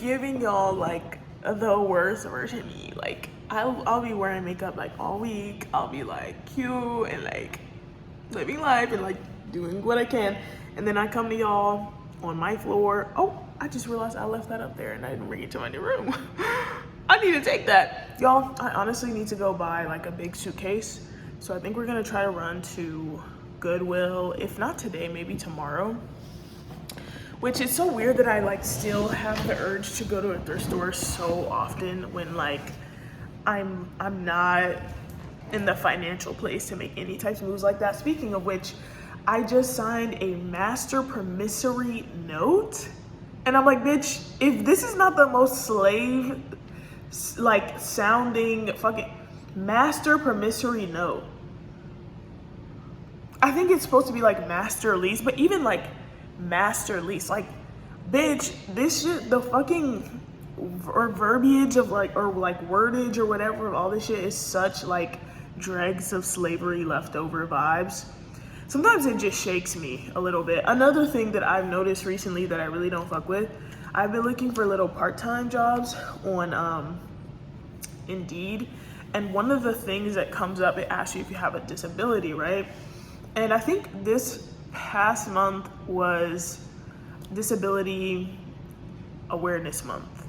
giving y'all like the worst version of me. Like I'll be wearing makeup like all week. I'll be like cute and like living life and like doing what I can. And then I come to y'all on my floor. Oh, I just realized I left that up there and I didn't bring it to my new room. I need to take that. Y'all, I honestly need to go buy like a big suitcase. So I think we're gonna try to run to Goodwill. If not today, maybe tomorrow. Which is so weird that I like still have the urge to go to a thrift store so often when like I'm not in the financial place to make any types of moves like that. Speaking of which, I just signed a master promissory note. And I'm like, bitch, if this is not the most slave like sounding fucking master promissory note. I think it's supposed to be like master lease, but even like master lease, like bitch, this shit, the fucking verbiage of like, or like wordage or whatever of all this shit is such like dregs of slavery leftover vibes. Sometimes it just shakes me a little bit. Another thing that I've noticed recently that I really don't fuck with, I've been looking for little part-time jobs on Indeed, and one of the things that comes up, it asks you if you have a disability, right? And I think this past month was Disability Awareness Month,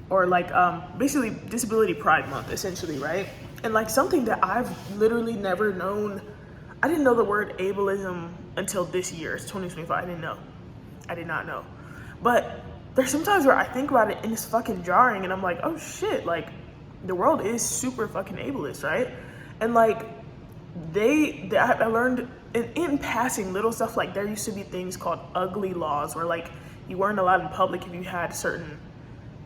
or like basically Disability Pride Month, essentially, right? And like something that I've literally never known, I didn't know the word ableism until this year. It's 2025. I did not know. But there's sometimes where I think about it and it's fucking jarring, and I'm like, oh shit, like the world is super fucking ableist, right? And like I learned in passing little stuff, like there used to be things called ugly laws where like you weren't allowed in public if you had certain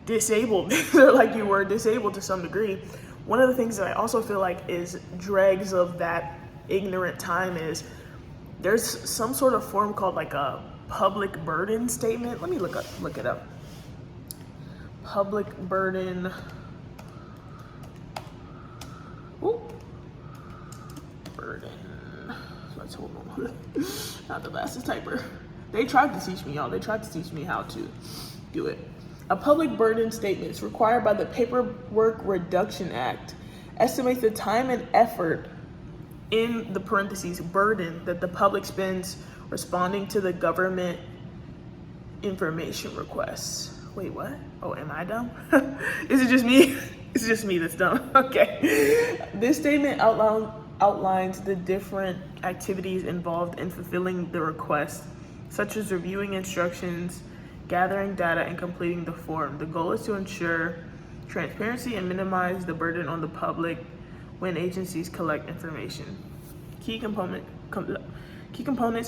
disabled or like you were disabled to some degree. One of the things that I also feel like is dregs of that ignorant time is there's some sort of form called like a public burden statement. Let me look it up. Public burden. Ooh. Burden. Let's hold on. Not the fastest typer. They tried to teach me, y'all. They tried to teach me how to do it. A public burden statement is required by the Paperwork Reduction Act. Estimates the time and effort in the parentheses burden that the public spends responding to the government information requests. Wait, what? Oh, am I dumb? Is it just me? It's just me that's dumb. Okay. This statement outlines the different activities involved in fulfilling the request, such as reviewing instructions, gathering data, and completing the form. The goal is to ensure transparency and minimize the burden on the public when agencies collect information. Key components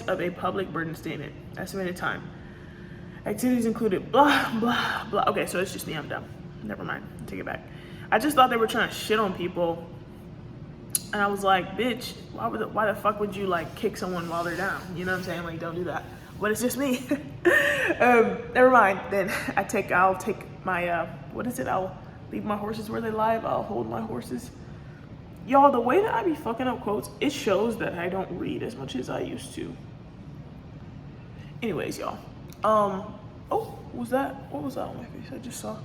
of a public burden statement. Estimated time. Activities included blah, blah, blah. Okay, so it's just me, I'm dumb. Never mind, take it back. I just thought they were trying to shit on people. And I was like, bitch, why the fuck would you like kick someone while they're down? You know what I'm saying? Like, don't do that. But it's just me. Never mind. Then I'll take my, what is it? I'll leave my horses where they lie. I'll hold my horses. Y'all, the way that I be fucking up quotes, it shows that I don't read as much as I used to. Anyways, y'all. Oh, what was that on my face? I just saw.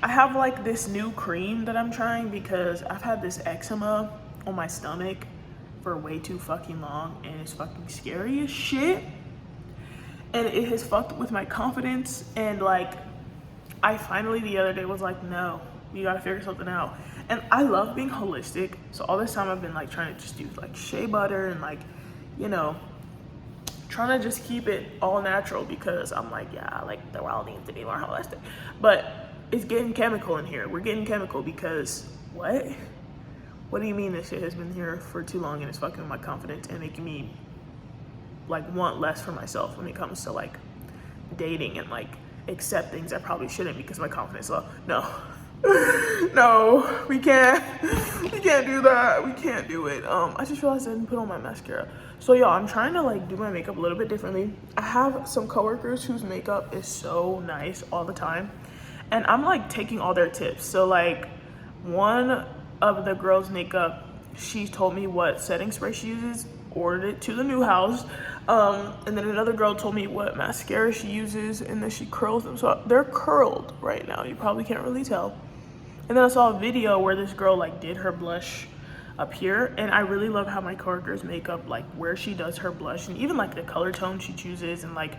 I have like this new cream that I'm trying because I've had this eczema on my stomach for way too fucking long, and it's fucking scary as shit. And it has fucked with my confidence, and like I finally the other day was like, no, you gotta figure something out. And I love being holistic, so all this time I've been like trying to just do like shea butter and like, you know, trying to just keep it all natural because I'm like, yeah, like the world needs to be more holistic. But it's getting chemical in here. We're getting chemical because what? What do you mean this shit has been here for too long and it's fucking with my confidence and making me like want less for myself when it comes to like dating and like accept things I probably shouldn't because my confidence is low. No. No, we can't do that. We can't do it. I just realized I didn't put on my mascara. So y'all, I'm trying to like do my makeup a little bit differently. I have some coworkers whose makeup is so nice all the time, and I'm like taking all their tips. So like one of the girls' makeup, she told me what setting spray she uses, ordered it to the new house. And then another girl told me what mascara she uses, and then she curls them. So they're curled right now. You probably can't really tell. And then I saw a video where this girl like did her blush up here, and I really love how my coworker's makeup, like where she does her blush and even like the color tone she chooses, and like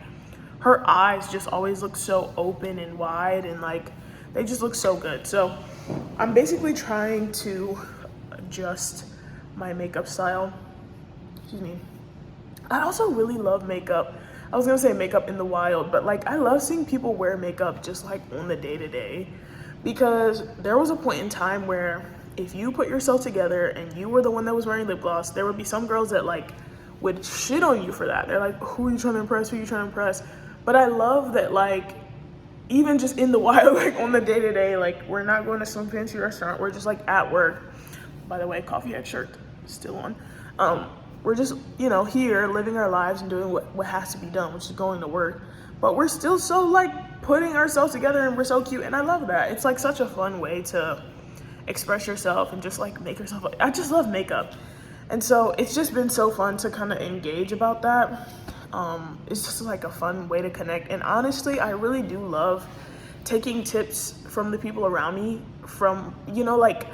her eyes just always look so open and wide, and like they just look so good. So I'm basically trying to adjust my makeup style. Excuse me. I also really love makeup. I was gonna say makeup in the wild, but like I love seeing people wear makeup just like on the day-to-day, because there was a point in time where if you put yourself together and you were the one that was wearing lip gloss, there would be some girls that like would shit on you for that. They're like, who are you trying to impress? Who are you trying to impress? But I love that, like, even just in the wild, like on the day-to-day, like we're not going to some fancy restaurant, we're just like at work. By the way, coffee hat shirt still on. We're just, you know, here living our lives and doing what has to be done, which is going to work. But we're still so like putting ourselves together, and we're so cute, and I love that. It's like such a fun way to express yourself and just like make yourself, I just love makeup. And so it's just been so fun to kind of engage about that. It's just like a fun way to connect. And honestly, I really do love taking tips from the people around me, from, you know, like,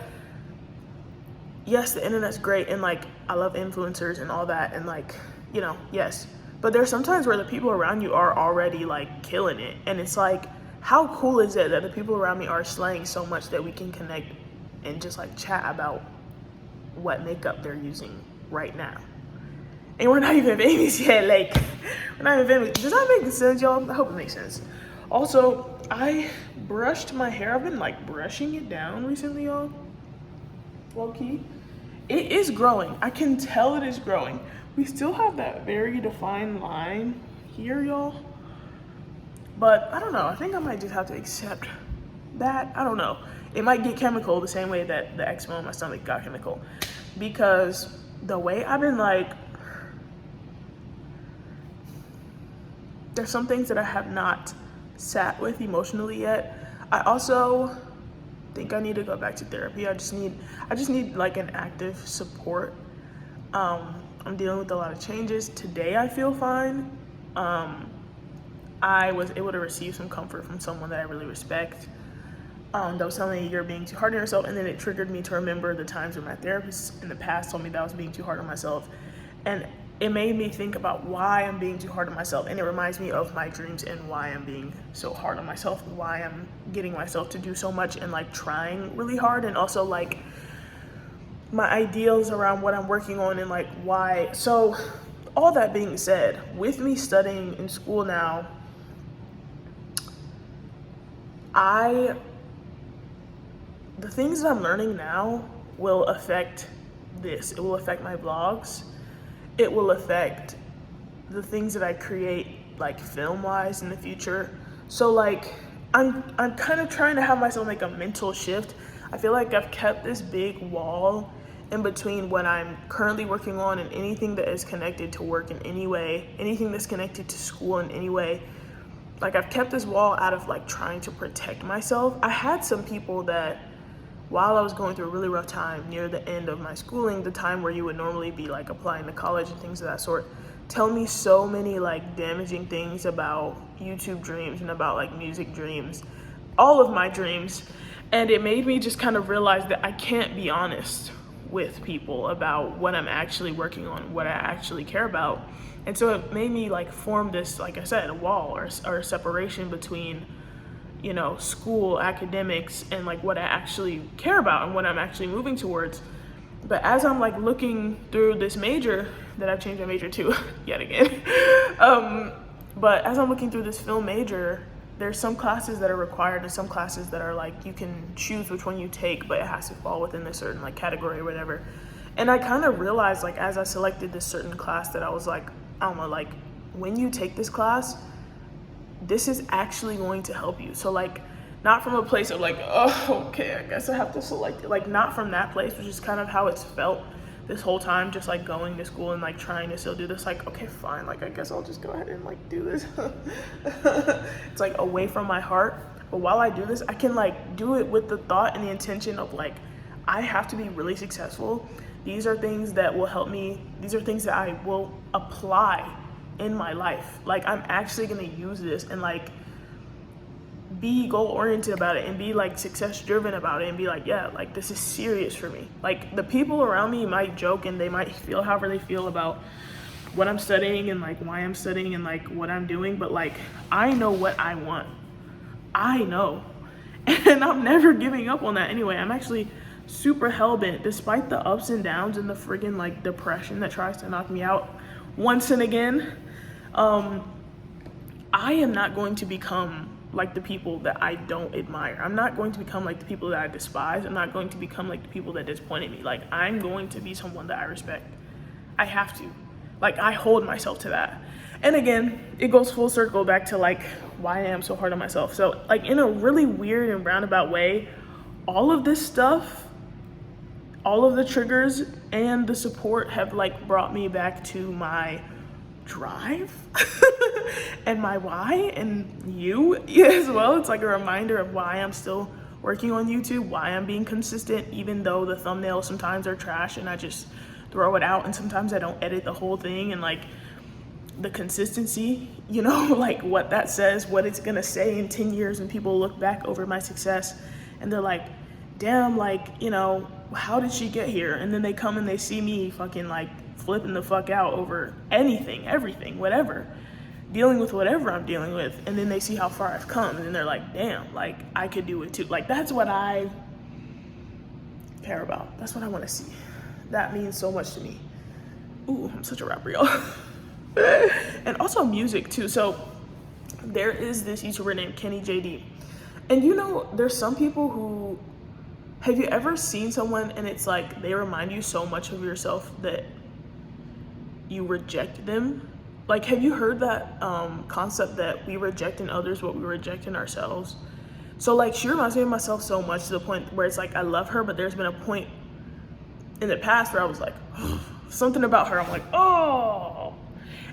yes, the internet's great, and like I love influencers and all that, and like, you know, yes, but there's sometimes where the people around you are already like killing it, and it's like, how cool is it that the people around me are slaying so much that we can connect and just like chat about what makeup they're using right now. And we're not even famous yet. Like, we're not even famous. Does that make sense, y'all? I hope it makes sense. Also, I brushed my hair. I've been like brushing it down recently, y'all. Low key. It is growing. I can tell it is growing. We still have that very defined line here, y'all. But I don't know. I think I might just have to accept that. I don't know. It might get chemical the same way that the eczema on my stomach got chemical. Because the way I've been like, there's some things that I have not sat with emotionally yet. I also think I need to go back to therapy. I just need like an active support. I'm dealing with a lot of changes. Today I feel fine. I was able to receive some comfort from someone that I really respect. That was telling me you're being too hard on yourself, and then it triggered me to remember the times when my therapist in the past told me that I was being too hard on myself, and it made me think about why I'm being too hard on myself, and it reminds me of my dreams and why I'm being so hard on myself, why I'm getting myself to do so much and like trying really hard, and also like my ideals around what I'm working on and like why. So all that being said, with me studying in school now, the things that I'm learning now will affect this. It will affect my vlogs. It will affect the things that I create, like film-wise in the future. So like, I'm kind of trying to have myself make a mental shift. I feel like I've kept this big wall in between what I'm currently working on and anything that is connected to work in any way, anything that's connected to school in any way. Like, I've kept this wall out of like trying to protect myself. I had some people that, while I was going through a really rough time near the end of my schooling, the time where you would normally be like applying to college and things of that sort, tell me so many like damaging things about YouTube dreams and about like music dreams, all of my dreams. And it made me just kind of realize that I can't be honest with people about what I'm actually working on, what I actually care about. And so it made me like form this, like I said, a wall or a separation between, you know, school, academics, and like what I actually care about and what I'm actually moving towards. But as I'm like looking through this major that I've changed my major to yet again, but as I'm looking through this film major, there's some classes that are required and some classes that are like, you can choose which one you take, but it has to fall within a certain like category or whatever. And I kind of realized, like, as I selected this certain class, that I was like, I don't know, like, when you take this class, this is actually going to help you. So like, not from a place of like, oh, okay, I guess I have to select it. Like, not from that place, which is kind of how it's felt this whole time, just like going to school and like trying to still do this. Like, okay, fine, like I guess I'll just go ahead and like do this. It's like away from my heart. But while I do this, I can like do it with the thought and the intention of like, I have to be really successful. these are things that will help me. These are things that I will apply in my life. Like, I'm actually gonna use this and like be goal oriented about it and be like success driven about it and be like, yeah, like this is serious for me. Like, the people around me might joke and they might feel however they feel about what I'm studying and like why I'm studying and like what I'm doing, but like I know what I want. I know. And I'm never giving up on that anyway. I'm actually super hell-bent, despite the ups and downs and the friggin' like depression that tries to knock me out once and again. I am not going to become like the people that I don't admire. I'm not going to become like the people that I despise. I'm not going to become like the people that disappointed me. Like, I'm going to be someone that I respect. I have to. Like, I hold myself to that. And again, it goes full circle back to like why I am so hard on myself. So like, in a really weird and roundabout way, all of this stuff, all of the triggers and the support have like brought me back to my drive and my why, and you as well. It's like a reminder of why I'm still working on YouTube, why I'm being consistent, even though the thumbnails sometimes are trash and I just throw it out, and sometimes I don't edit the whole thing, and like the consistency, you know, like what that says, what it's gonna say in 10 years when people look back over my success and they're like, damn, like, you know, how did she get here? And then they come and they see me fucking like flipping the fuck out over anything, everything, whatever, dealing with whatever I'm dealing with, and then they see how far I've come, and then they're like, damn, like I could do it too. Like, that's what I care about. That's what I want to see. That means so much to me. Ooh, I'm such a rapper, y'all. And also music too. So there is this YouTuber named Kenny JD, and you know, there's some people who, have you ever seen someone and it's like they remind you so much of yourself that you reject them? Like, have you heard that concept that we reject in others what we reject in ourselves? So like, she reminds me of myself so much to the point where it's like I love her, but there's been a point in the past where I was like, something about her, I'm like, oh.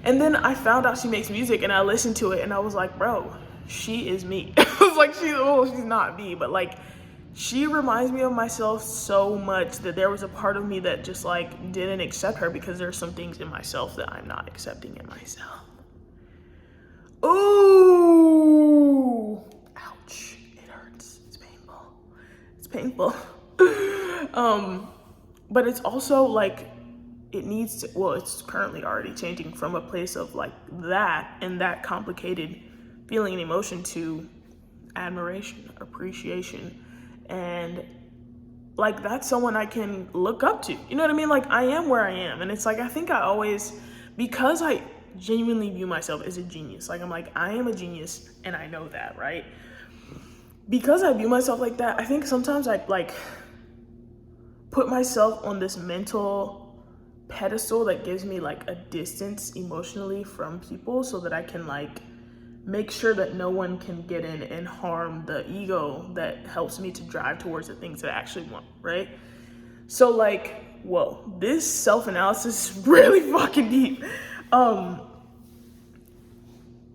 And then I found out she makes music and I listened to it and I was like, bro, she is me. I was like, she's not me, but like, she reminds me of myself so much that there was a part of me that just like didn't accept her because there's some things in myself that I'm not accepting in myself. Ooh, ouch, it hurts, it's painful, it's painful. But it's also like, it needs to, well, it's currently already changing from a place of like that and that complicated feeling and emotion to admiration, appreciation, and like that's someone I can look up to. You know what I mean? Like, I am where I am, and it's like, I think I always, because I genuinely view myself as a genius, like I'm like, I am a genius and I know that, right? Because I view myself like that, I think sometimes I like put myself on this mental pedestal that gives me like a distance emotionally from people so that I can like make sure that no one can get in and harm the ego that helps me to drive towards the things that I actually want, right? So like, whoa, this self-analysis is really fucking deep.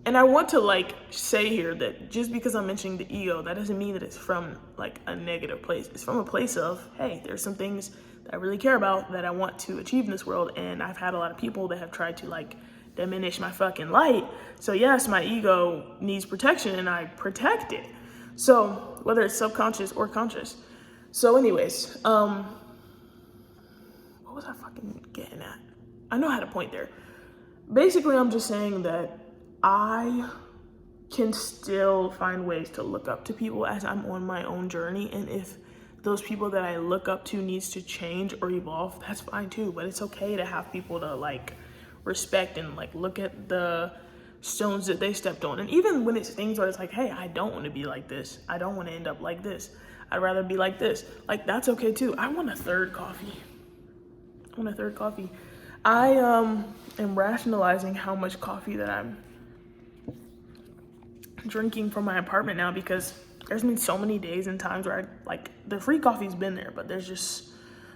And I want to like say here that just because I'm mentioning the ego, that doesn't mean that it's from like a negative place. It's from a place of, hey, there's some things that I really care about that I want to achieve in this world, and I've had a lot of people that have tried to like diminish my fucking light. So yes, my ego needs protection and I protect it. So whether it's subconscious or conscious. So anyways, what was I fucking getting at? I know I had a point there. Basically, I'm just saying that I can still find ways to look up to people as I'm on my own journey. And if those people that I look up to needs to change or evolve, that's fine too. But it's okay to have people to like respect and like look at the stones that they stepped on. And even when it's things where it's like, hey, I don't want to be like this, I don't want to end up like this, I'd rather be like this, like that's okay too. I want a third coffee. I am rationalizing how much coffee that I'm drinking from my apartment now, because there's been so many days and times where I like, the free coffee's been there, but there's just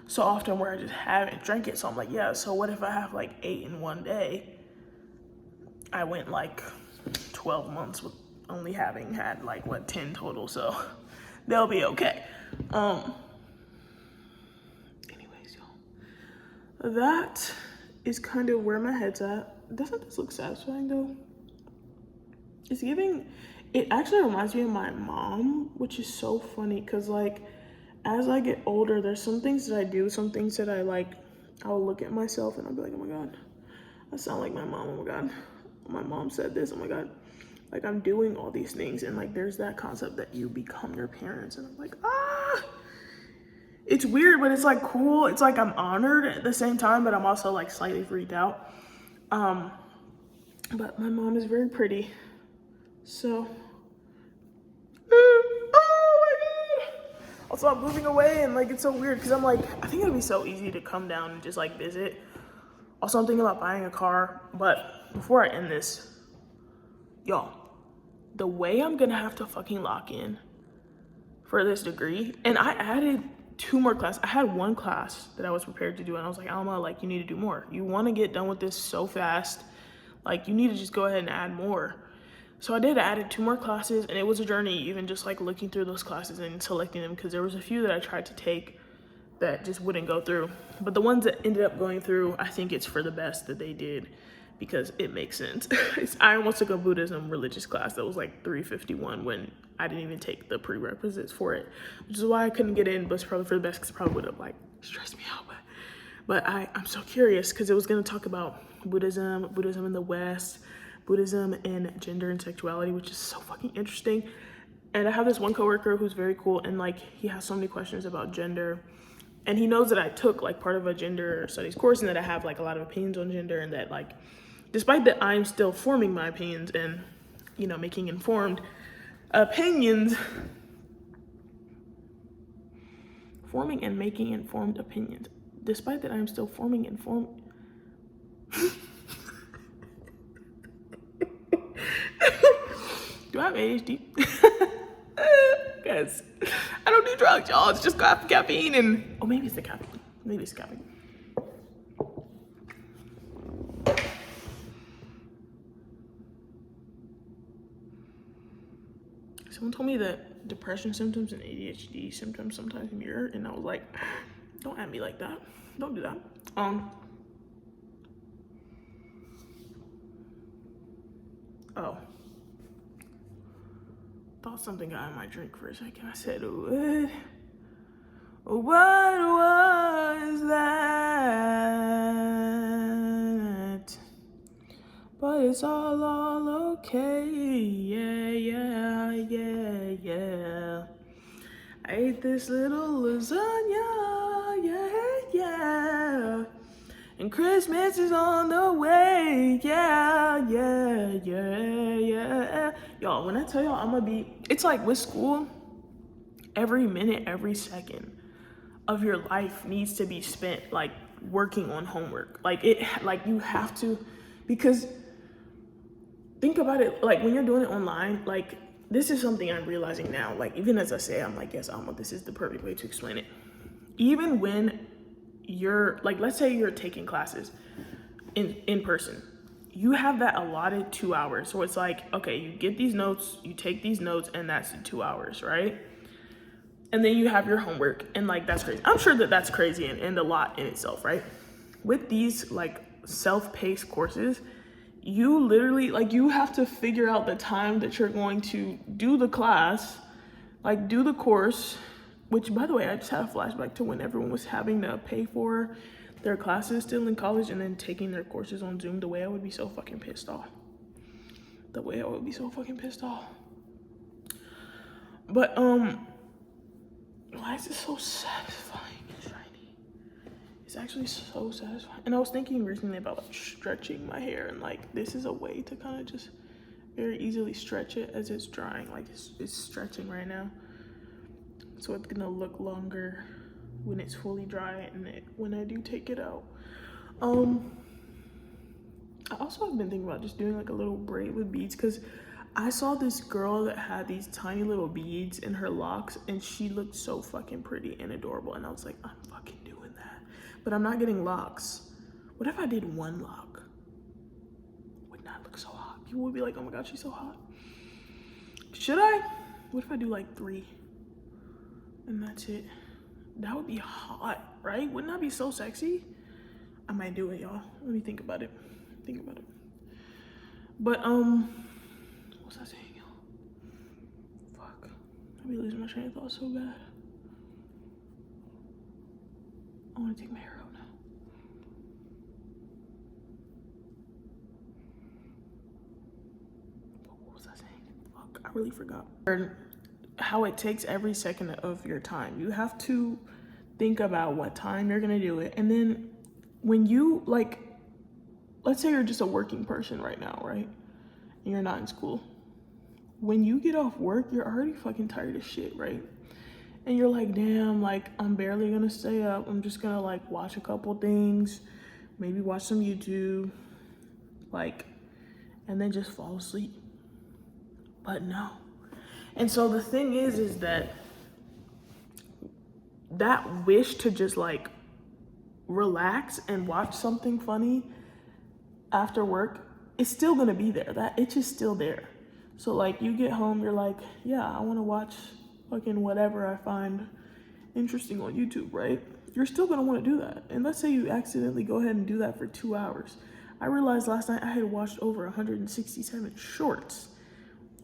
so often where I just haven't drank it. So I'm like, yeah, so what if I have like 8 in one day? I went like 12 months with only having had like 10 total, so they'll be okay. Anyways, y'all, that is kind of where my head's at. Doesn't this look satisfying though? It's giving, it actually reminds me of my mom, which is so funny because like as I get older, there's some things that I do, some things that I like, I'll look at myself and I'll be like, oh my God, I sound like my mom. Oh my God, my mom said this. Oh my God, like I'm doing all these things. And like there's that concept that you become your parents. And I'm like, it's weird, but it's like cool. It's like I'm honored at the same time, but I'm also like slightly freaked out. But my mom is very pretty. So, oh my God. Also, I'm moving away and like, it's so weird because I'm like, I think it'd be so easy to come down and just like visit. Also, I'm thinking about buying a car, but before I end this, y'all, the way I'm gonna have to fucking lock in for this degree, and I added 2 more classes. I had 1 class that I was prepared to do, and I was like, Alma, like, you need to do more. You wanna get done with this so fast, like, you need to just go ahead and add more. So I added 2 more classes, and it was a journey, even just like looking through those classes and selecting them, because there was a few that I tried to take that just wouldn't go through. But the ones that ended up going through, I think it's for the best that they did, because it makes sense. I almost took a Buddhism religious class that was like $351 when I didn't even take the prerequisites for it, which is why I couldn't get in, but it's probably for the best because it probably would have like stressed me out. But I'm so curious because it was going to talk about Buddhism in the West, Buddhism and gender and sexuality, which is so fucking interesting. And I have this one coworker who's very cool, and like he has so many questions about gender, and he knows that I took like part of a gender studies course and that I have like a lot of opinions on gender, and that like despite that I'm still forming my opinions and, you know, making informed opinions, forming and making informed opinions, despite that I'm still forming informed. Do I have ADHD? Guys, I don't do drugs, y'all. It's just caffeine and, oh, maybe it's the caffeine. Maybe it's caffeine. Someone told me that depression symptoms and ADHD symptoms sometimes mirror, and I was like, don't at me like that. Don't do that. Oh. Thought something got in my drink for a second. I said, what was that? But it's all okay. Yeah. I ate this little lasagna. Yeah. And Christmas is on the way. Yeah. Y'all, when I tell y'all it's like with school, every minute, every second of your life needs to be spent like working on homework. Like you have to, because think about it, like when you're doing it online, like this is something I'm realizing now. Like even as I say, I'm like, yes, Alma, this is the perfect way to explain it. Even when you're like, let's say you're taking classes in person, you have that allotted 2 hours. So it's like, okay, you get these notes, you take these notes, and that's 2 hours, right? And then you have your homework, and like that's crazy. I'm sure that that's crazy and a lot in itself, right? With these like self-paced courses, you literally, like, you have to figure out the time that you're going to do the class, like do the course, which by the way, I just had a flashback to when everyone was having to pay for their classes still in college and then taking their courses on Zoom. The way I would be so fucking pissed off. But why is this so satisfying and shiny? It's actually so satisfying. And I was thinking recently about like stretching my hair, and like this is a way to kind of just very easily stretch it as it's drying. Like it's stretching right now, so it's gonna look longer when it's fully dry and when I do take it out. I also have been thinking about just doing like a little braid with beads, because I saw this girl that had these tiny little beads in her locks, and she looked so fucking pretty and adorable, and I was like, I'm fucking doing that. But I'm not getting locks. What if I did 1 lock? Would not look so hot. People would be like, oh my God, she's so hot. Should I? What if I do like 3? And that's it. That would be hot, right? Wouldn't that be so sexy? I might do it, y'all. Let me think about it. But what was I saying, y'all? Fuck. I be losing my train of thought so bad. I want to take my hair out now. What was I saying? Fuck, I really forgot. How it takes every second of your time. You have to think about what time you're gonna do it. And then when you, like, let's say you're just a working person right now, right? And you're not in school. When you get off work, you're already fucking tired of shit, right? And you're like, damn, like, I'm barely gonna stay up. I'm just gonna, like, watch a couple things, maybe watch some YouTube, like, and then just fall asleep. But no. And so the thing is that wish to just, like, relax and watch something funny after work is still gonna be there. That itch is still there. So, like, you get home, you're like, yeah, I wanna watch fucking whatever I find interesting on YouTube, right? You're still gonna wanna do that. And let's say you accidentally go ahead and do that for 2 hours. I realized last night I had watched over 167 shorts.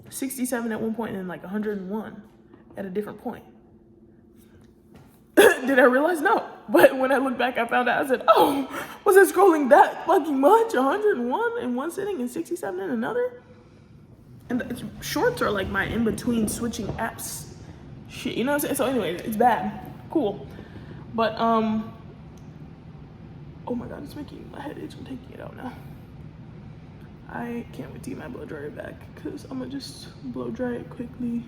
67 at one point and then like 101 at a different point. Did I realize? No. But when I look back, I found out, I said, oh, was I scrolling that fucking much? 101 in one sitting and 67 in another? And the shorts are like my in-between switching apps shit, you know what I'm saying? So anyway, it's bad. Cool. But, oh my God, it's making my head itch. I'm taking it out now. I can't wait to get my blow dryer back because I'm gonna just blow dry it quickly.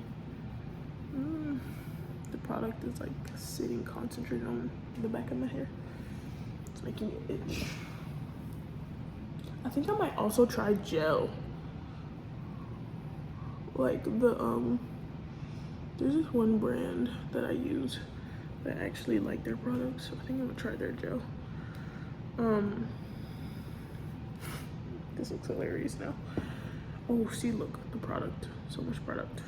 The product is like sitting concentrated on the back of my hair. It's making it itch. I think I might also try gel. Like the, there's this one brand that I use that I actually like their products. So I think I'm gonna try their gel. This looks hilarious now. Oh, see, look, the product. So much product.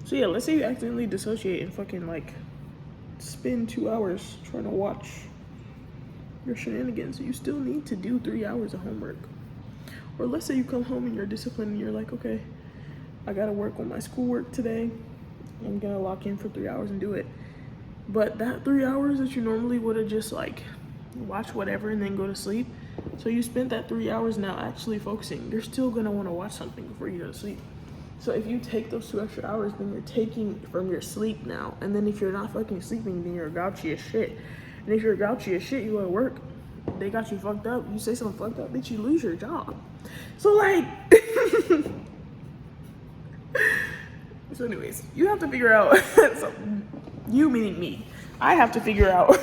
So yeah, let's say you accidentally dissociate and fucking like spend 2 hours trying to watch your shenanigans. You still need to do 3 hours of homework. Or let's say you come home and you're disciplined and you're like, okay, I gotta work on my schoolwork today. I'm gonna lock in for 3 hours and do it. But that 3 hours that you normally would have just like watch whatever and then go to sleep. So you spent that 3 hours now actually focusing. You're still gonna wanna watch something before you go to sleep. So if you take those 2 extra hours, then you're taking from your sleep now. And then if you're not fucking sleeping, then you're grouchy as shit. And if you're grouchy as shit, you go to work, they got you fucked up. You say something fucked up, bitch, you lose your job. So like, so anyways, you have to figure out, so you meaning me, I have to figure out,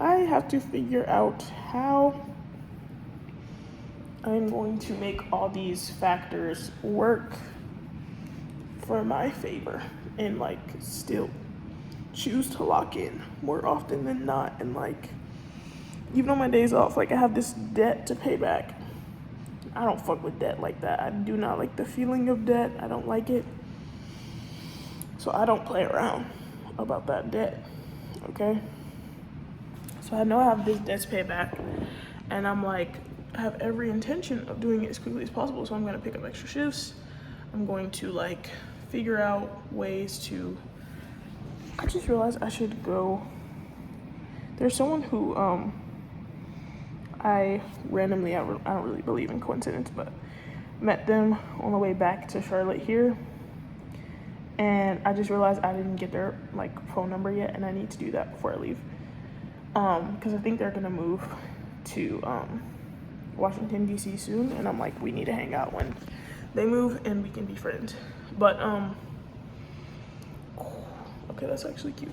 I have to figure out how I'm going to make all these factors work for my favor and like still choose to lock in more often than not. And like, even on my days off, like I have this debt to pay back. I don't fuck with debt like that. I do not like the feeling of debt. I don't like it. So I don't play around about that debt, okay? So I know I have this debt to pay back, and I'm like, I have every intention of doing it as quickly as possible. So I'm gonna pick up extra shifts. I'm going to like figure out ways to, I just realized I should go, there's someone who, I randomly, I don't really believe in coincidence, but met them on the way back to Charlotte here. And I just realized I didn't get their like phone number yet, and I need to do that before I leave. Because I think they're gonna move to Washington, D.C. soon, and I'm like, we need to hang out when they move and we can be friends. But okay, that's actually cute.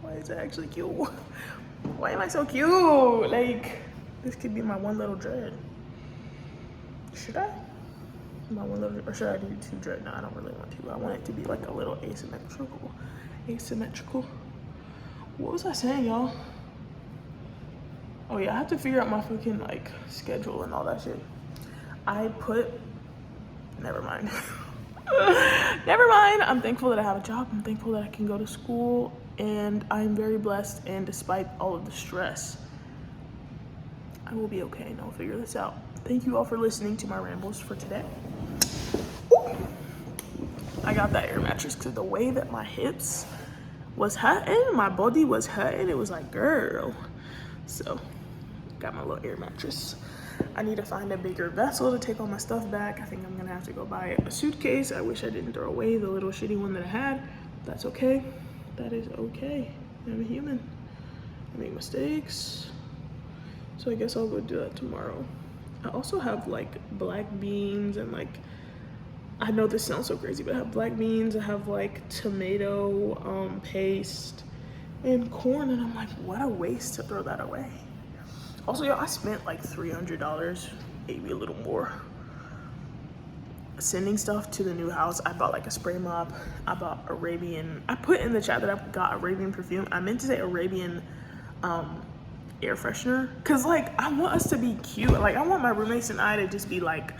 Why is that actually cute? Why am I so cute? Like, this could be my one little dread. Should I? My one little, or should I do 2 dread? No, I don't really want to. I want it to be like a little asymmetrical. What was I saying, y'all? Oh yeah, I have to figure out my fucking like schedule and all that shit. Never mind. Never mind. I'm thankful that I have a job. I'm thankful that I can go to school, and I'm very blessed. And despite all of the stress, I will be okay, and I'll figure this out. Thank you all for listening to my rambles for today. Ooh. I got that air mattress because the way that my hips was hurting, my body was hurting, it was like, girl. So, got my little air mattress. I need to find a bigger vessel to take all my stuff back. I think I'm gonna have to go buy a suitcase. I wish I didn't throw away the little shitty one that I had. That's okay. That is okay. I'm a human. I make mistakes. So I guess I'll go do that tomorrow. I also have like black beans and like, I know this sounds so crazy, but I have black beans, I have like tomato paste and corn, and I'm like, what a waste to throw that away. Also, y'all, I spent like $300, maybe a little more, sending stuff to the new house. I bought like a spray mop, I bought Arabian, I put in the chat that I got Arabian perfume. I meant to say Arabian air freshener, cause like I want us to be cute. Like I want my roommates and I to just be like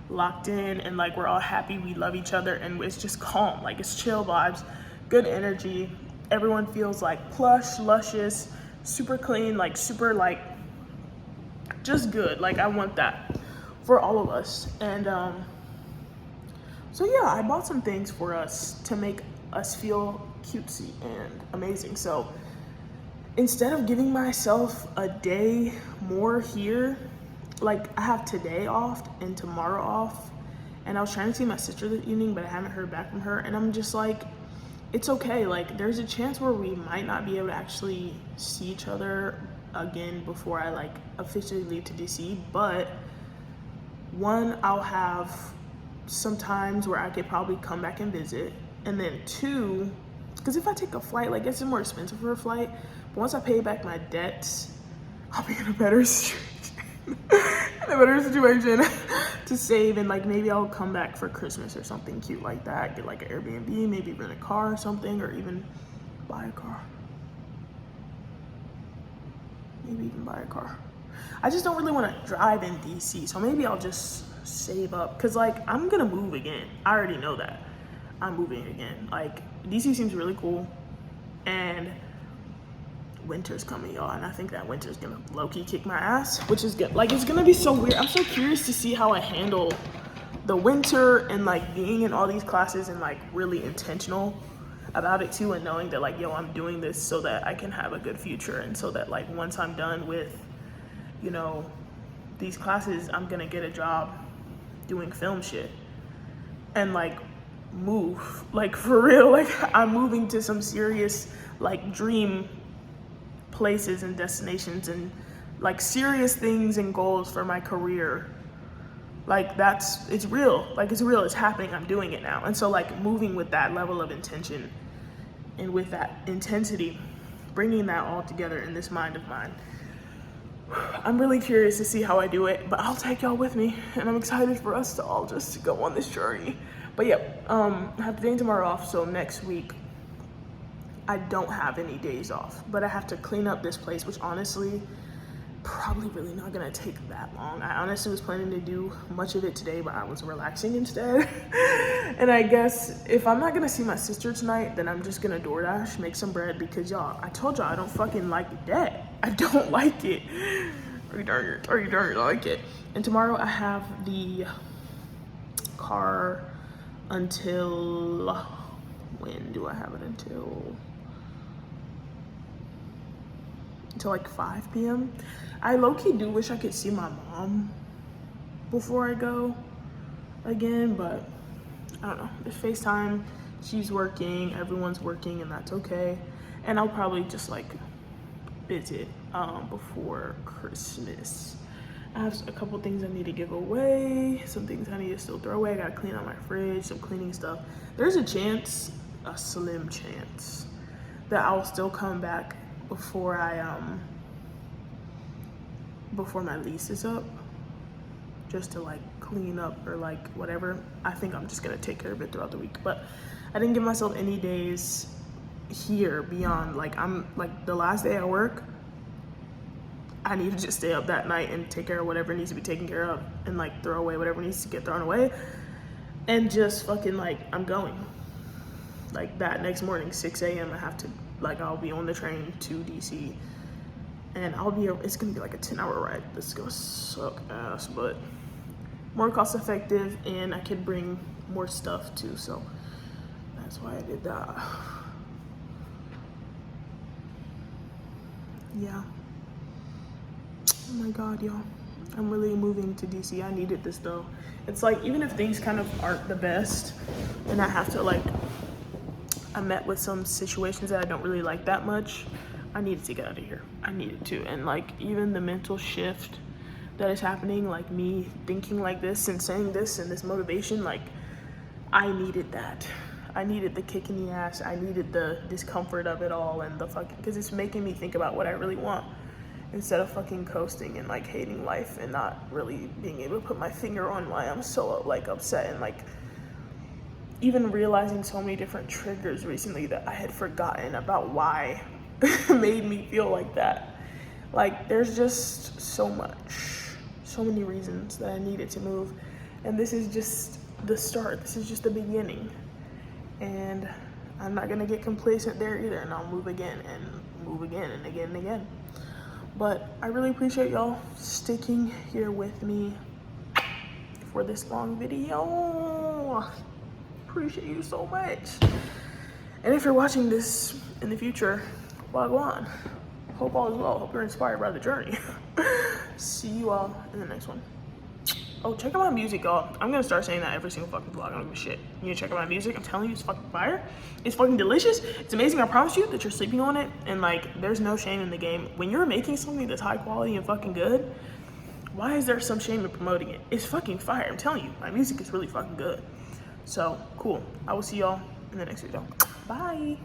locked in, and like we're all happy, we love each other, and it's just calm, like it's chill vibes, good energy. Everyone feels like plush, luscious, super clean, like super like just good. Like I want that for all of us. And so yeah, I bought some things for us to make us feel cutesy and amazing. So instead of giving myself a day more here, like I have today off and tomorrow off, and I was trying to see my sister this evening, but I haven't heard back from her, and I'm just like, it's okay. Like there's a chance where we might not be able to actually see each other again before I like officially leave to DC, but one, I'll have some times where I could probably come back and visit, and then two, because if I take a flight, like it's more expensive for a flight, but once I pay back my debts, I'll be in a better situation, to save, and like maybe I'll come back for Christmas or something cute like that, get like an Airbnb, maybe rent a car or something, or even buy a car. Maybe even buy a car. I just don't really want to drive in DC, so maybe I'll just save up, because like I'm gonna move again. I already know that I'm moving again. Like DC seems really cool, and winter's coming, y'all, and I think that winter's gonna low-key kick my ass, which is good. Like it's gonna be so weird. I'm so curious to see how I handle the winter, and like being in all these classes and like really intentional about it too, and knowing that like, yo, I'm doing this so that I can have a good future, and so that like once I'm done with, you know, these classes, I'm gonna get a job doing film shit and like move, like for real. Like I'm moving to some serious like dream places and destinations, and like serious things and goals for my career. Like it's real, like it's real, it's happening, I'm doing it now. And so like moving with that level of intention and with that intensity, bringing that all together in this mind of mine, I'm really curious to see how I do it, but I'll take y'all with me, and I'm excited for us to all just go on this journey. But yeah, I have today and tomorrow off, so next week I don't have any days off, but I have to clean up this place, which honestly probably really not gonna take that long. I honestly was planning to do much of it today, but I was relaxing instead. And I guess if I'm not gonna see my sister tonight, then I'm just gonna DoorDash, make some bread, because y'all, I told y'all I don't fucking like debt. I don't like it. Are you darn like it? And tomorrow I have the car until, when do I have it until like 5 p.m. I low-key do wish I could see my mom before I go again, but I don't know. It's FaceTime, she's working, everyone's working, and that's okay. And I'll probably just like visit before Christmas. I have a couple things I need to give away, some things I need to still throw away. I gotta clean out my fridge, some cleaning stuff. There's a chance, a slim chance, that I'll still come back before before my lease is up, just to like clean up or like whatever. I think I'm just gonna take care of it throughout the week, but I didn't give myself any days here beyond like, I'm like the last day I work, I need to just stay up that night and take care of whatever needs to be taken care of, and like throw away whatever needs to get thrown away, and just fucking like, I'm going. like that next morning, 6 a.m. I have to, like, I'll be on the train to DC, and it's gonna be like a 10-hour ride. This is gonna suck ass, but more cost effective, and I could bring more stuff too, so that's why I did that. Yeah. Oh my god, y'all. I'm really moving to DC. I needed this though. It's like, even if things kind of aren't the best, and I have to, like, I met with some situations that I don't really like that much, I needed to get out of here. I needed to. And like, even the mental shift that is happening, like me thinking like this and saying this and this motivation, like, I needed that. I needed the kick in the ass. I needed the discomfort of it all, and the fucking, because it's making me think about what I really want, instead of fucking coasting and like hating life and not really being able to put my finger on why I'm so like upset, and like even realizing so many different triggers recently that I had forgotten about why made me feel like that. Like, there's just so many reasons that I needed to move, and this is just the start. This is just the beginning, and I'm not gonna get complacent there either, and I'll move again and move again and again and again. But I really appreciate y'all sticking here with me for this long video. Appreciate you so much. And if you're watching this in the future, wagwan. Hope all is well. Hope you're inspired by the journey. See you all in the next one. Oh, check out my music, y'all. I'm gonna start saying that every single fucking vlog. I don't give a shit. You need to check out my music. I'm telling you, it's fucking fire. It's fucking delicious. It's amazing. I promise you that you're sleeping on it. And like, there's no shame in the game. When you're making something that's high quality and fucking good, why is there some shame in promoting it? It's fucking fire. I'm telling you, my music is really fucking good. So, cool. I will see y'all in the next video. Bye.